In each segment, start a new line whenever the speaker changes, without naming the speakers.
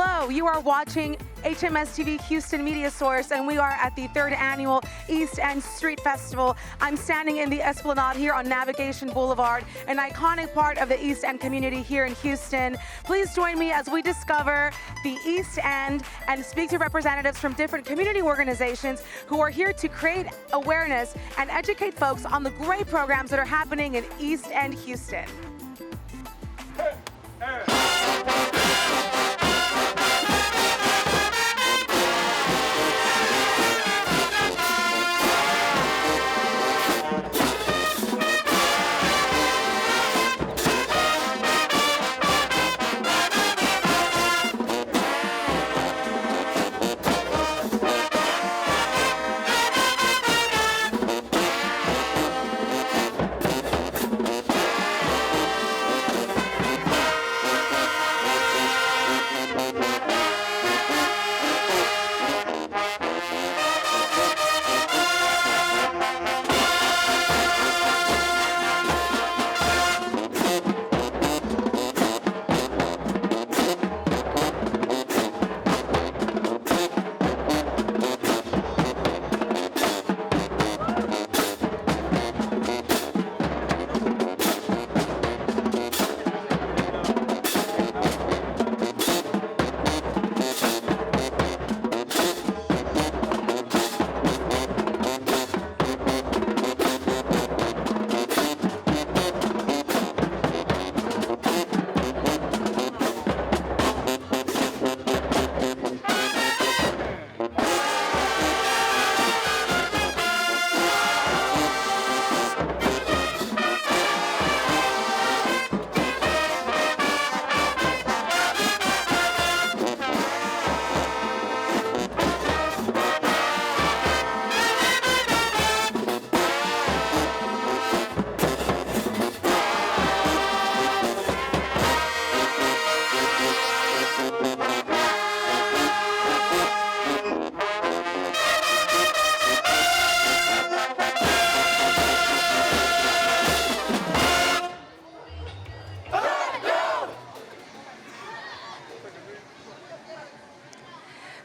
Hello, you are watching HMS TV Houston Media Source, and we are at the 3rd Annual East End Street Festival. I'm standing in the Esplanade here on Navigation Boulevard, an iconic part of the East End community here in Houston. Please join me as we discover the East End and speak to representatives from different community organizations who are here to create awareness and educate folks on the great programs that are happening in East End, Houston.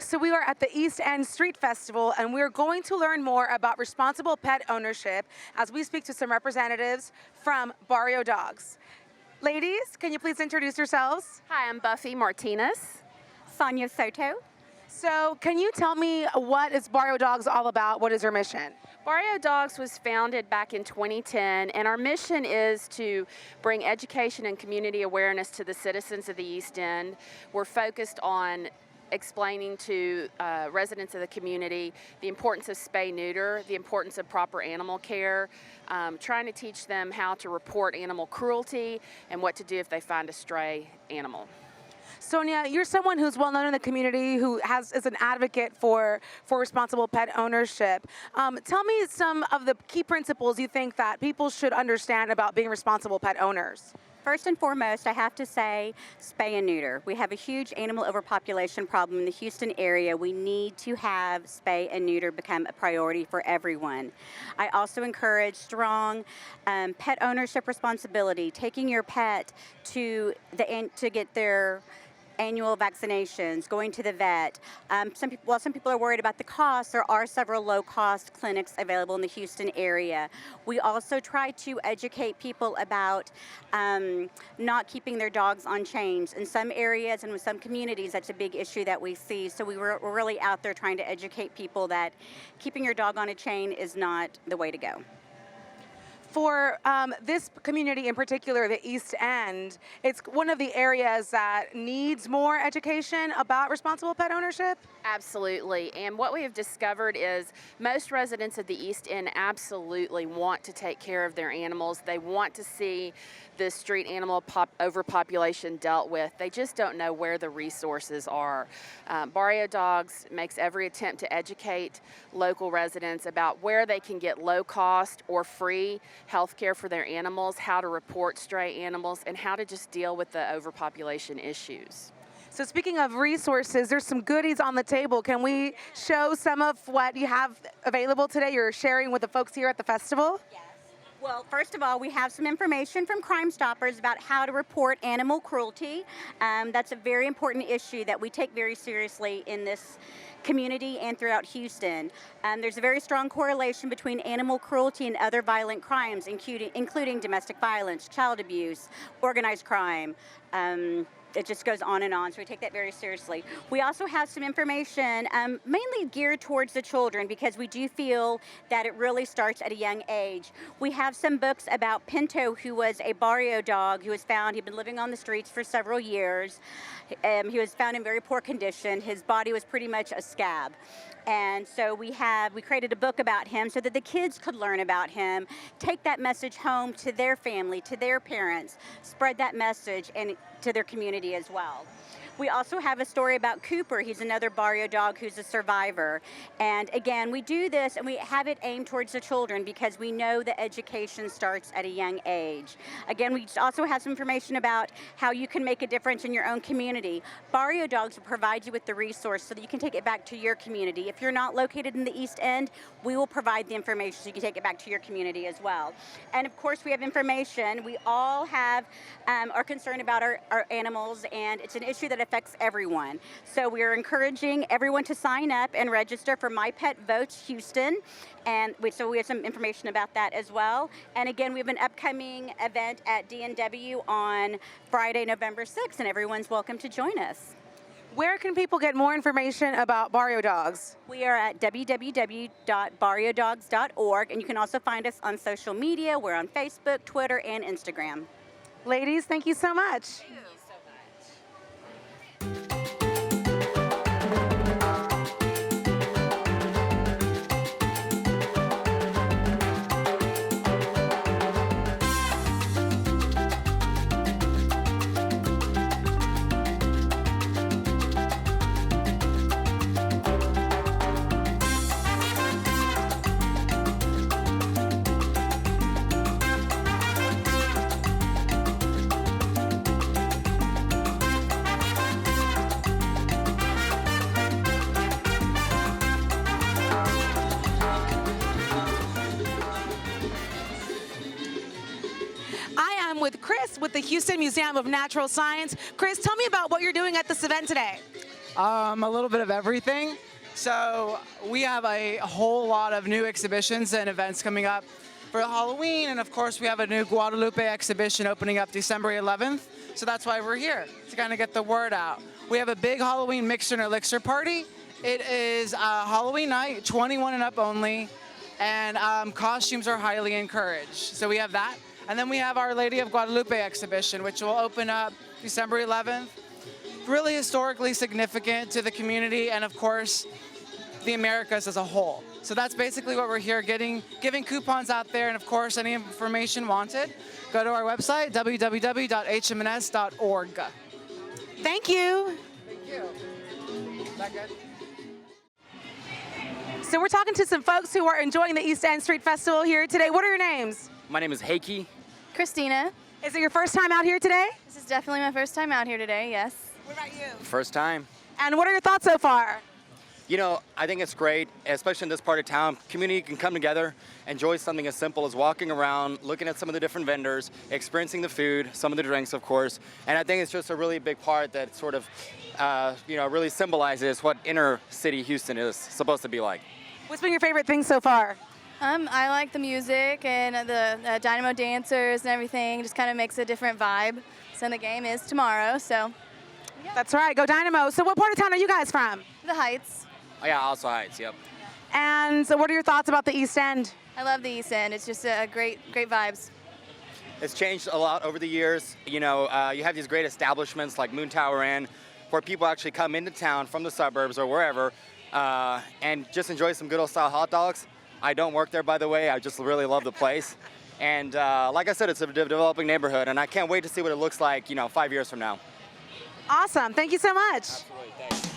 So we are at the East End Street Festival, and we're going to learn more about responsible pet ownership as we speak to some representatives from Barrio Dogs. Ladies, can you please introduce yourselves?
Hi, I'm Buffy Martinez. Sonia Soto.
So can you tell me what is Barrio Dogs all about? What is your mission?
Barrio Dogs was founded back in 2010, and our mission is to bring education and community awareness to the citizens of the East End. We're focused on explaining to residents of the community the importance of spay-neuter, the importance of proper animal care, trying to teach them how to report animal cruelty and what to do if they find a stray animal.
Sonia, you're someone who's well known in the community, who is an advocate for responsible pet ownership. Tell me some of the key principles you think that people should understand about being responsible pet owners.
First and foremost, I have to say spay and neuter. We have a huge animal overpopulation problem in the Houston area. We need to have spay and neuter become a priority for everyone. I also encourage strong pet ownership responsibility, taking your pet to get their annual vaccinations, going to the vet. While some people are worried about the cost, there are several low-cost clinics available in the Houston area. We also try to educate people about not keeping their dogs on chains. In some areas and with some communities, that's a big issue that we see. So we're really out there trying to educate people that keeping your dog on a chain is not the way to go.
For this community in particular, the East End, it's one of the areas that needs more education about responsible pet ownership?
Absolutely, and what we have discovered is most residents of the East End absolutely want to take care of their animals. They want to see the street animal overpopulation dealt with. They just don't know where the resources are. Barrio Dogs makes every attempt to educate local residents about where they can get low cost or free health care for their animals, how to report stray animals, and how to just deal with the overpopulation issues.
So speaking of resources, there's some goodies on the table. Can we show some of what you have available today you're sharing with the folks here at the festival?
Yes. Well, first of all, we have some information from Crime Stoppers about how to report animal cruelty. That's a very important issue that we take very seriously in this community and throughout Houston. There's a very strong correlation between animal cruelty and other violent crimes, including domestic violence, child abuse, organized crime. It just goes on and on, so we take that very seriously. We also have some information mainly geared towards the children because we do feel that it really starts at a young age. We have some books about Pinto, who was a Barrio dog who was found. He'd been living on the streets for several years. He was found in very poor condition. His body was pretty much a scab. And so we created a book about him so that the kids could learn about him, take that message home to their family, to their parents, spread that message and to their community as well. We also have a story about Cooper. He's another Barrio dog who's a survivor. And again, we do this and we have it aimed towards the children because we know that education starts at a young age. Again, we also have some information about how you can make a difference in your own community. Barrio dogs will provide you with the resource so that you can take it back to your community. If you're not located in the East End, we will provide the information so you can take it back to your community as well. And of course, we have information. We all are concerned about our animals, and it's an issue that affects everyone. So we are encouraging everyone to sign up and register for My Pet Votes Houston. And so we have some information about that as well. And again, we have an upcoming event at DNW on Friday, November 6th, and everyone's welcome to join us.
Where can people get more information about Barrio Dogs?
We are at www.barriodogs.org, and you can also find us on social media. We're on Facebook, Twitter, and Instagram.
Ladies, thank you so much.
Thank you so much.
With Chris with the Houston Museum of Natural Science. Chris, tell me about what you're doing at this event today.
A little bit of everything. So we have a whole lot of new exhibitions and events coming up for Halloween, and of course we have a new Guadalupe exhibition opening up December 11th. So that's why we're here, to kind of get the word out. We have a big Halloween mixer and elixir party. It is Halloween night, 21 and up only, and costumes are highly encouraged. So we have that. And then we have Our Lady of Guadalupe exhibition, which will open up December 11th. Really historically significant to the community and, of course, the Americas as a whole. So that's basically what we're here, giving coupons out there, and, of course, any information wanted, go to our website, www.hmns.org.
Thank you.
Thank you. Is that good?
So we're talking to some folks who are enjoying the East End Street Festival here today. What are your names?
My name is Heiki.
Christina.
Is it your first time out here today?
This is definitely my first time out here today, yes.
What about you?
First time.
And what are your thoughts so far?
You know, I think it's great, especially in this part of town. Community can come together, enjoy something as simple as walking around, looking at some of the different vendors, experiencing the food, some of the drinks, of course. And I think it's just a really big part that sort of, really symbolizes what inner city Houston is supposed to be like.
What's been your favorite thing so far?
I like the music and the dynamo dancers and everything. Just kind of makes a different vibe. So the game is tomorrow, so. Yeah.
That's right, go Dynamo. So what part of town are you guys from?
The Heights.
Oh, yeah, also Heights, yep.
And so what are your thoughts about the East End?
I love the East End. It's just great vibes.
It's changed a lot over the years. You know, you have these great establishments like Moon Tower Inn, where people actually come into town from the suburbs or wherever and just enjoy some good old style hot dogs. I don't work there, by the way. I just really love the place. And like I said, it's a developing neighborhood, and I can't wait to see what it looks like, 5 years from now.
Awesome. Thank you so much.
Absolutely. Thanks.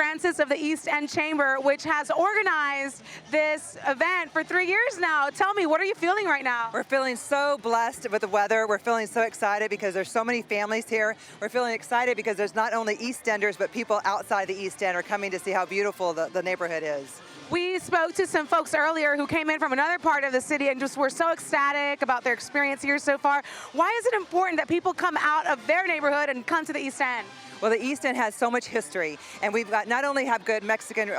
Francis of the East End Chamber, which has organized this event for 3 years now. Tell me, what are you feeling right now?
We're feeling so blessed with the weather. We're feeling so excited because there's so many families here. We're feeling excited because there's not only East Enders, but people outside the East End are coming to see how beautiful the neighborhood is.
We spoke to some folks earlier who came in from another part of the city and just were so ecstatic about their experience here so far. Why is it important that people come out of their neighborhood and come to the East End?
Well, the East End has so much history, and we've got not only have good Mexican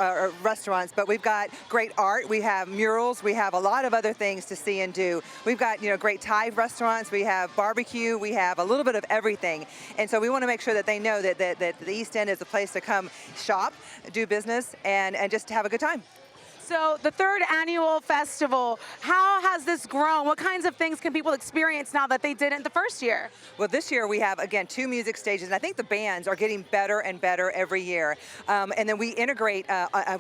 restaurants, but we've got great art. We have murals. We have a lot of other things to see and do. We've got great Thai restaurants. We have barbecue. We have a little bit of everything, and so we want to make sure that they know that the East End is a place to come shop, do business, and just to have a good time.
So the third annual festival, how has this grown? What kinds of things can people experience now that they didn't the first year?
Well, this year we have, again, 2 music stages, and I think the bands are getting better and better every year. And then we integrate,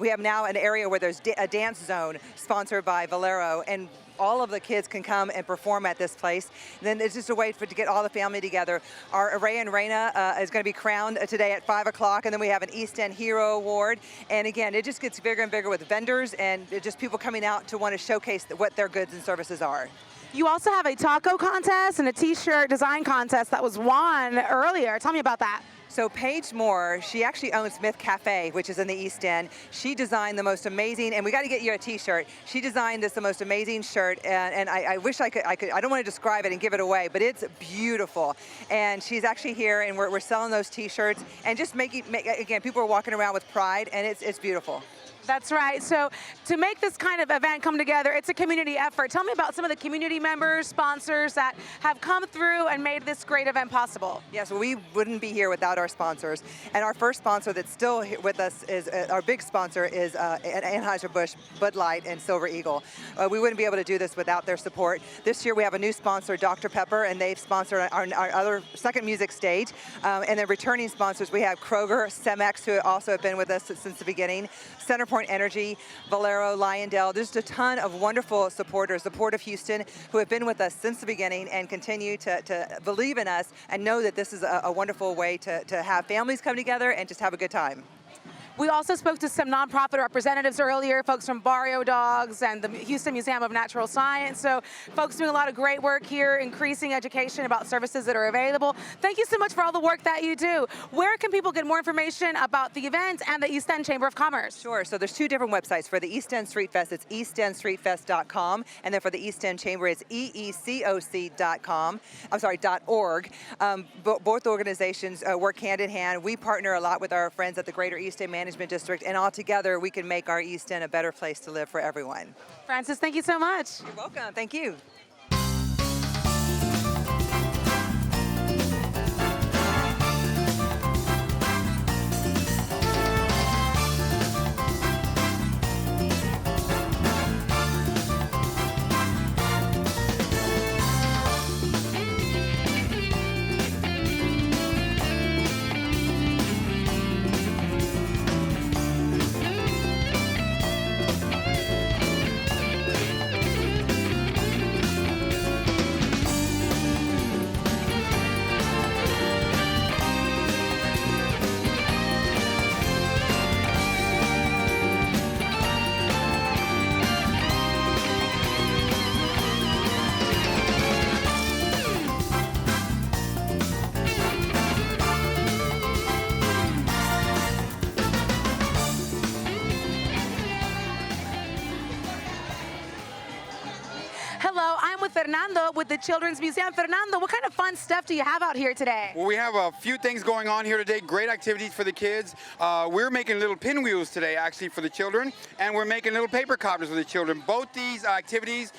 we have now an area where there's a dance zone sponsored by Valero, and all of the kids can come and perform at this place. And then it's just a way to get all the family together. Our Ray and Reina is going to be crowned today at 5 o'clock, and then we have an East End Hero Award. And again, it just gets bigger and bigger with vendors and just people coming out to want to showcase what their goods and services are.
You also have a taco contest and a t-shirt design contest that was won earlier. Tell me about that.
So Paige Moore, she actually owns Smith Cafe, which is in the East End. She designed the most amazing, and we got to get you a t-shirt. She designed the most amazing shirt, and I wish I could, I don't want to describe it and give it away, but it's beautiful. And she's actually here, and we're selling those t-shirts, and just again, people are walking around with pride, and it's beautiful.
That's right. So to make this kind of event come together, it's a community effort. Tell me about some of the community members, sponsors that have come through and made this great event possible.
Yes, well, we wouldn't be here without our sponsors. And our first sponsor that's still with us is, our big sponsor is Anheuser-Busch, Bud Light, and Silver Eagle. We wouldn't be able to do this without their support. This year we have a new sponsor, Dr. Pepper, and they've sponsored our other second music stage. And then returning sponsors, we have Kroger, Cemex, who also have been with us since the beginning, Centerpoint Energy, Valero, Lyondell. There's a ton of wonderful supporters, the Port of Houston, who have been with us since the beginning and continue to believe in us and know that this is a wonderful way to have families come together and just have a good time.
We also spoke to some nonprofit representatives earlier, folks from Barrio Dogs and the Houston Museum of Natural Science. So folks doing a lot of great work here, increasing education about services that are available. Thank you so much for all the work that you do. Where can people get more information about the event and the East End Chamber of Commerce?
Sure, so there's 2 different websites. For the East End Street Fest, it's eastendstreetfest.com, and then for the East End Chamber, it's eecoc.com, .org. Both organizations work hand in hand. We partner a lot with our friends at the Greater East End Management District, and all together we can make our East End a better place to live for everyone.
Francis, thank you so much.
You're welcome. Thank you.
Hello, I'm with Fernando with the Children's Museum. Fernando, what kind of fun stuff do you have out here today?
Well, we have a few things going on here today, great activities for the kids. We're making little pinwheels today, actually, for the children, and we're making little paper copters for the children. Both these activities,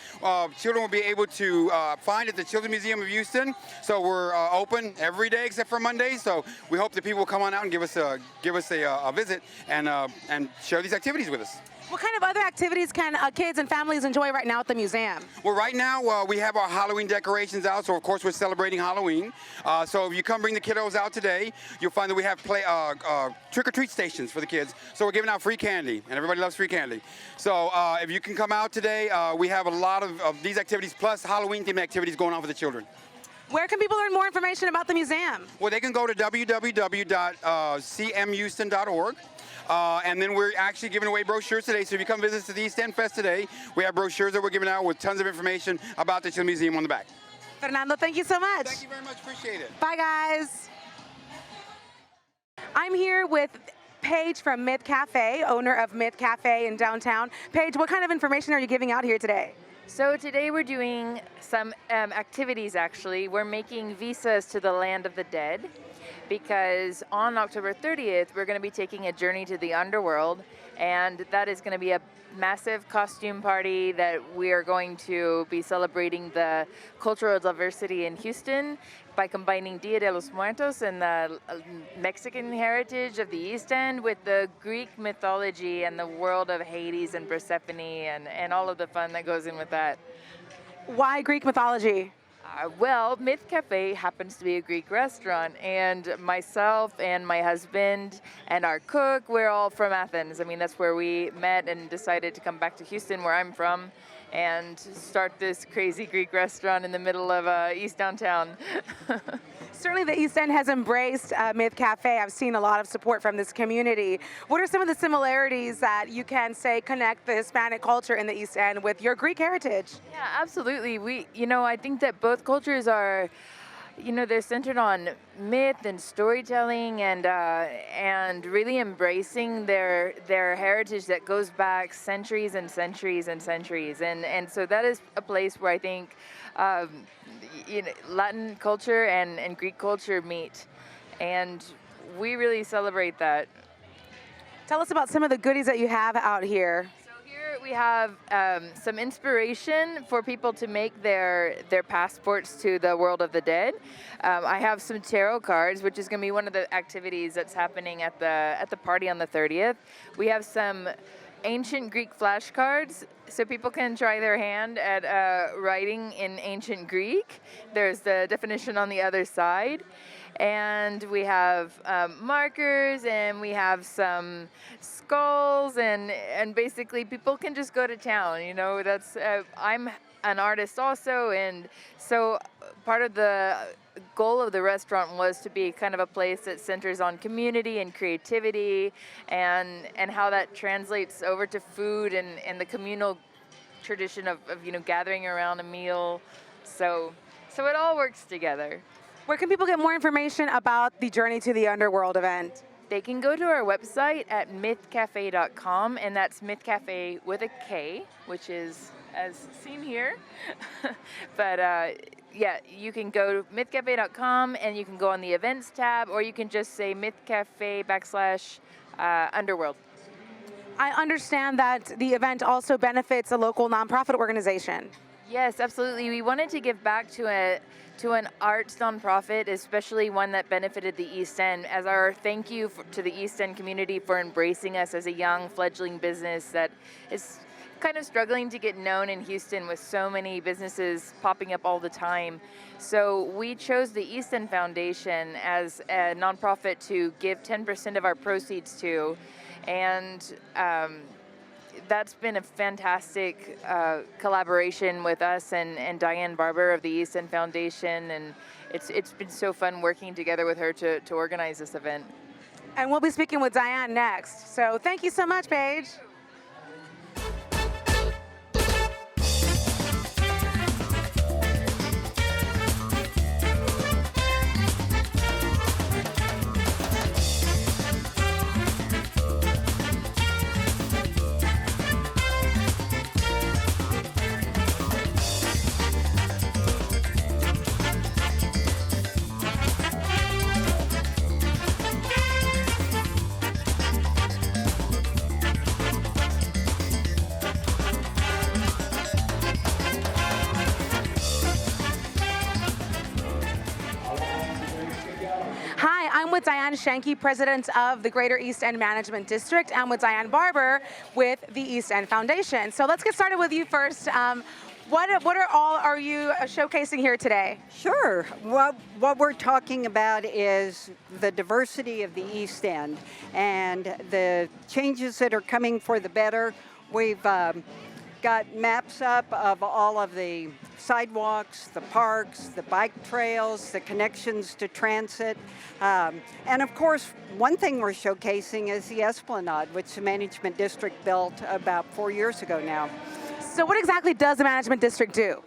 children will be able to find at the Children's Museum of Houston. So we're open every day except for Mondays, so we hope that people will come on out and give us a visit and share these activities with us.
What kind of other activities can kids and families enjoy right now at the museum?
Well, right now we have our Halloween decorations out, so of course we're celebrating Halloween. So if you come bring the kiddos out today, you'll find that we have trick-or-treat stations for the kids. So we're giving out free candy, and everybody loves free candy. So if you can come out today, we have a lot of these activities plus Halloween-themed activities going on for the children.
Where can people learn more information about the museum?
Well, they can go to www.cmhouston.org. And then we're actually giving away brochures today. So if you come visit us at the East End Fest today, we have brochures that we're giving out with tons of information about the Children's Museum on the back.
Fernando, thank you so much.
Thank you very much. Appreciate it.
Bye, guys. I'm here with Paige from Myth Cafe, owner of Myth Cafe in downtown. Paige, what kind of information are you giving out here today?
So today we're doing some activities actually. We're making visas to the land of the dead because on October 30th we're going to be taking a journey to the underworld, and that is going to be a massive costume party that we are going to be celebrating the cultural diversity in Houston by combining Dia de los Muertos and the Mexican heritage of the East End with the Greek mythology and the world of Hades and Persephone and all of the fun that goes in with that.
Why Greek mythology?
Well, Myth Cafe happens to be a Greek restaurant, and myself and my husband and our cook, we're all from Athens. I mean, that's where we met and decided to come back to Houston, where I'm from, and start this crazy Greek restaurant in the middle of East Downtown.
Certainly the East End has embraced Myth Cafe. I've seen a lot of support from this community. What are some of the similarities that you can say connect the Hispanic culture in the East End with your Greek heritage?
Yeah, absolutely. I think that both cultures are, they're centered on myth and storytelling and really embracing their heritage that goes back centuries and centuries and centuries. And so that is a place where I think Latin culture and Greek culture meet, and we really celebrate that.
Tell us about some of the goodies that you have out here.
So here we have some inspiration for people to make their passports to the world of the dead. I have some tarot cards, which is going to be one of the activities that's happening at the party on the 30th. We have some ancient Greek flashcards, so people can try their hand at writing in ancient Greek. There's the definition on the other side. And we have markers, and we have some skulls, and basically people can just go to town. That's I'm an artist also, and so part of the goal of the restaurant was to be kind of a place that centers on community and creativity, and how that translates over to food and the communal tradition of gathering around a meal. So it all works together.
Where can people get more information about the Journey to the Underworld event?
They can go to our website at mythcafe.com, and that's Myth Cafe with a K, which is as seen here. But yeah, you can go to mythcafe.com, and you can go on the events tab, or you can just say mythcafe /underworld.
I understand that the event also benefits a local nonprofit organization.
Yes, absolutely. We wanted to give back to an arts nonprofit, especially one that benefited the East End, as our thank you to the East End community for embracing us as a young fledgling business that is kind of struggling to get known in Houston with so many businesses popping up all the time. So we chose the East End Foundation as a nonprofit to give 10% of our proceeds to, and that's been a fantastic collaboration with us and Diane Barber of the East End Foundation, and it's been so fun working together with her to organize this event.
And we'll be speaking with Diane next. So thank you so much, Paige. Hi, I'm with Diane Shanky, president of the Greater East End Management District, and with Diane Barber with the East End Foundation. So let's get started with you first. What are you showcasing here today?
Sure. What we're talking about is the diversity of the East End and the changes that are coming for the better. We've got maps up of all of the sidewalks, the parks, the bike trails, the connections to transit. And of course, one thing we're showcasing is the Esplanade, which the Management District built about 4 years ago now.
So what exactly does the Management District do?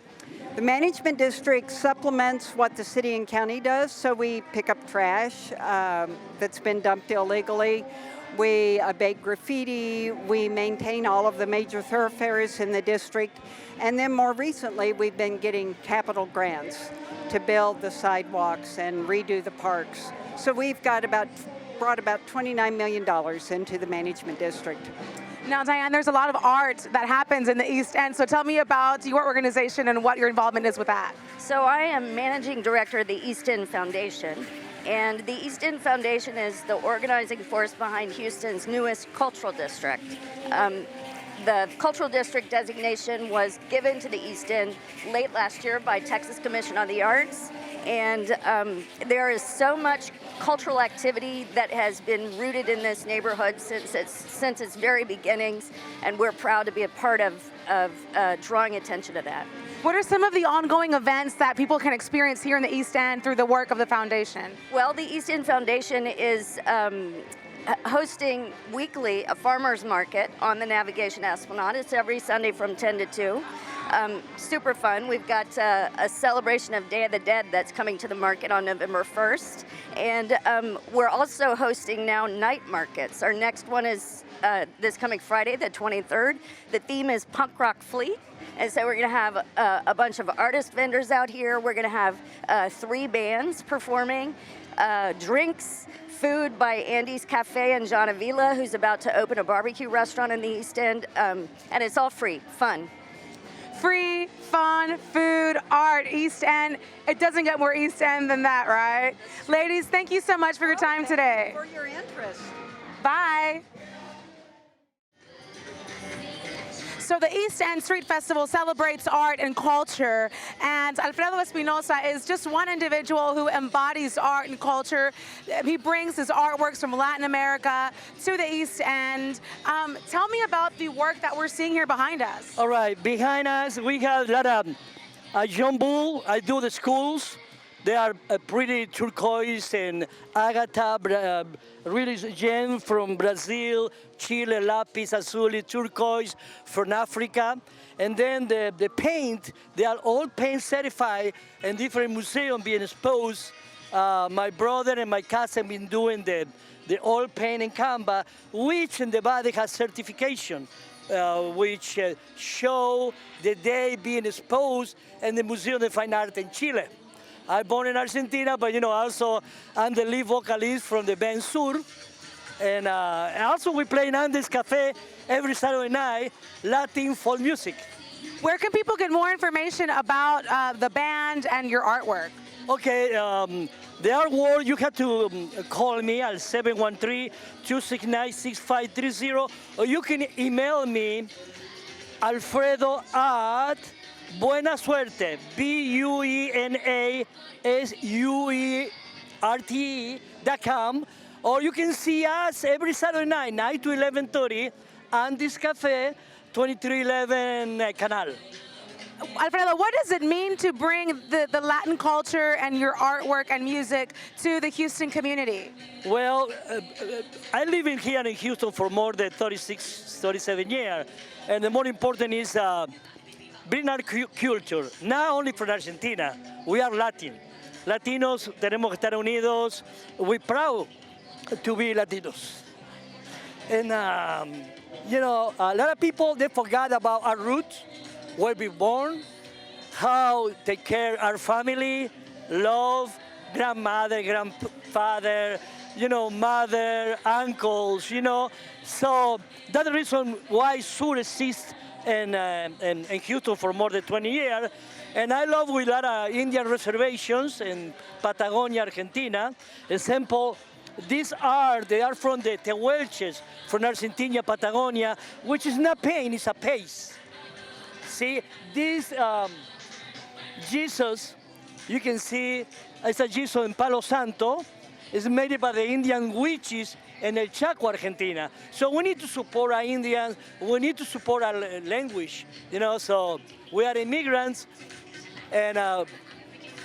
The Management District supplements what the city and county does, so we pick up trash that's been dumped illegally. We abate graffiti, we maintain all of the major thoroughfares in the district, and then more recently we've been getting capital grants to build the sidewalks and redo the parks. So we've brought about $29 million into the Management District.
Now, Diane, there's a lot of art that happens in the East End, so tell me about your organization and what your involvement is with that.
So I am managing director of the East End Foundation, and the East End Foundation is the organizing force behind Houston's newest cultural district. The cultural district designation was given to the East End late last year by Texas Commission on the Arts, and there is so much cultural activity that has been rooted in this neighborhood since its very beginnings, and we're proud to be a part of drawing attention to that.
What are some of the ongoing events that people can experience here in the East End through the work of the foundation?
Well, the East End Foundation is hosting weekly a farmer's market on the Navigation Esplanade. It's every Sunday from 10 to 2. Super fun. We've got a celebration of Day of the Dead that's coming to the market on November 1st. And we're also hosting now night markets. Our next one is this coming Friday, the 23rd. The theme is Punk Rock Fleet. And so we're going to have a bunch of artist vendors out here. We're going to have 3 bands performing, drinks, food by Andy's Cafe and John Avila, who's about to open a barbecue restaurant in the East End. And it's all free, fun.
Free, fun, food, art, East End. It doesn't get more East End than that, right? Ladies, thank you so much for your time today.
For your interest.
Bye. So the East End Street Festival celebrates art and culture, and Alfredo Espinosa is just one individual who embodies art and culture. He brings his artworks from Latin America to the East End. Tell me about the work that we're seeing here behind us.
All right, behind us we have a lot of John Bull. I do the schools. They are pretty turquoise and agata, really gem from Brazil, Chile, lapis lazuli, turquoise from Africa. And then the paint, they are all paint certified and different museums being exposed. My brother and my cousin been doing the oil paint in Canva, which in the body has certification, which show the day being exposed in the Museum of Fine Art in Chile. I'm born in Argentina, but also I'm the lead vocalist from the band Sur. And also we play in Andes Cafe every Saturday night, Latin folk music.
Where can people get more information about the band and your artwork?
Okay, the artwork, you have to call me at 713-269-6530, or you can email me, Alfredo at Buena Suerte, BUENASUERTE.com, or you can see us every Saturday night, 9 to 11:30, Andes Cafe, 2311 Canal.
Alfredo, what does it mean to bring the Latin culture and your artwork and music to the Houston community?
Well, I live here in Houston for more than 37 years, and the more important is bring our culture, not only from Argentina. We are Latin. Latinos, tenemos que estar unidos. We're proud to be Latinos. And, a lot of people, they forgot about our roots, where we born, how take care our family, love, grandmother, grandfather, mother, uncles, So that's the reason why Sur exists in Houston for more than 20 years. And I love with a lot of Indian reservations in Patagonia, Argentina. Example, these they are from the Tehuelches, from Argentina, Patagonia, which is not paint, it's a paste. See, this Jesus, you can see, it's a Jesus in Palo Santo. It's made by the Indian witches and El Chaco, Argentina. So we need to support our Indians. We need to support our language, you know. So we are immigrants, and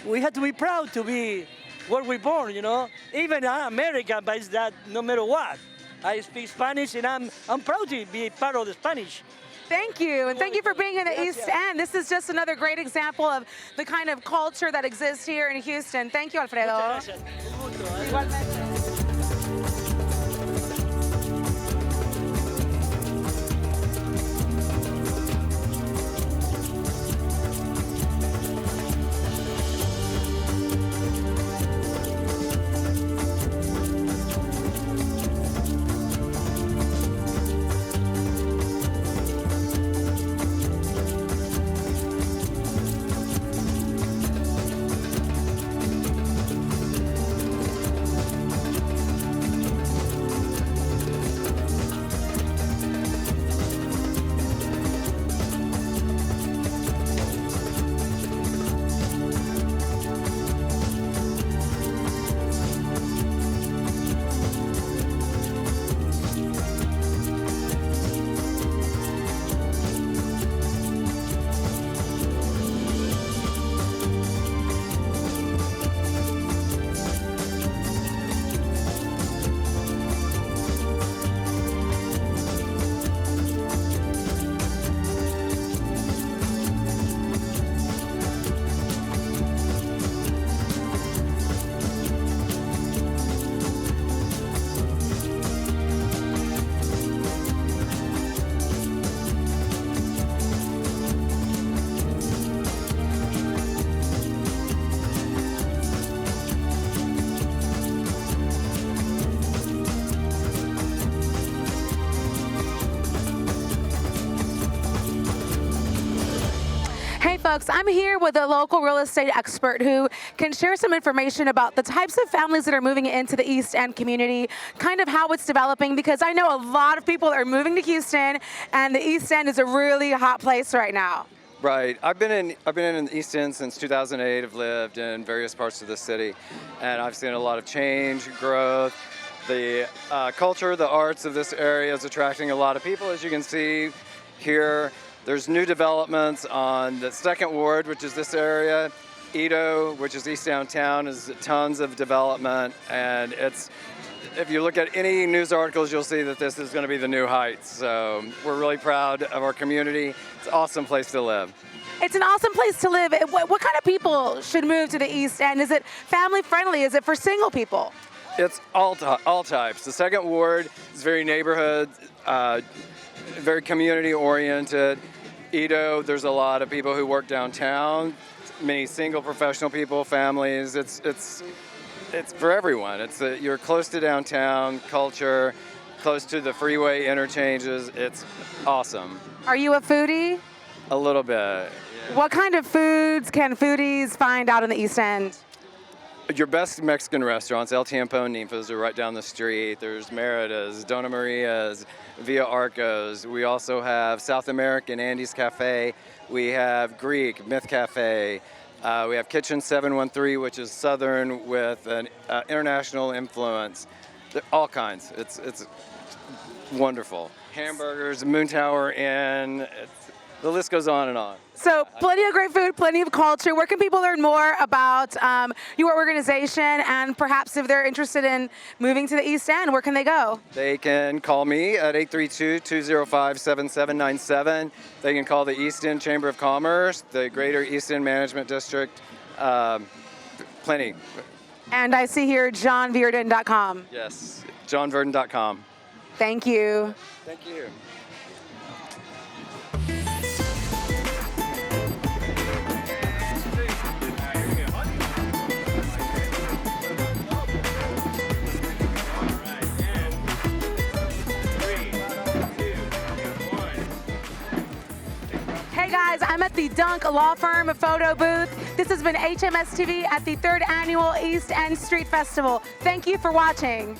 we have to be proud to be where we're born, you know. Even I'm American, but it's that no matter what. I speak Spanish, and I'm proud to be part of the Spanish.
Thank you, and thank you for being in the East End. This is just another great example of the kind of culture that exists here in Houston. Thank you, Alfredo. Igualmente. Hey folks, I'm here with a local real estate expert who can share some information about the types of families that are moving into the East End community, kind of how it's developing, because I know a lot of people are moving to Houston and the East End is a really hot place right now.
Right. I've been in the East End since 2008. I've lived in various parts of the city, and I've seen a lot of change, growth. The culture, the arts of this area is attracting a lot of people, as you can see here. There's new developments on the second ward, which is this area. Edo, which is East Downtown, is tons of development, and if you look at any news articles, you'll see that this is going to be the new heights. So we're really proud of our community. It's an awesome place to live.
It's an awesome place to live. What kind of people should move to the East End? Is it family friendly? Is it for single people?
It's all types. The second ward is very neighborhood, very community oriented. Edo, there's a lot of people who work downtown, many single professional people, families. It's for everyone. You're close to downtown culture, close to the freeway interchanges. It's awesome.
Are you a foodie?
A little bit. Yeah.
What kind of foods can foodies find out in the East End?
Your best Mexican restaurants, El Tiempo and Ninfa's, are right down the street. There's Merida's, Dona Maria's, Villa Arcos. We also have South American, Andy's Cafe. We have Greek, Myth Cafe. We have Kitchen 713, which is Southern with an international influence. All kinds. It's wonderhur Hamburgers, Moon Tower Inn. The list goes on and on.
So plenty of great food, plenty of culture. Where can people learn more about your organization, and perhaps if they're interested in moving to the East End, where can they go?
They can call me at 832-205-7797. They can call the East End Chamber of Commerce, the Greater East End Management District. Plenty.
And I see here johnvierden.com.
Yes, johnvierden.com.
Thank you.
Thank you.
Hey guys, I'm at the Dunk Law Firm photo booth. This has been HMS TV at the 3rd Annual East End Street Festival. Thank you for watching.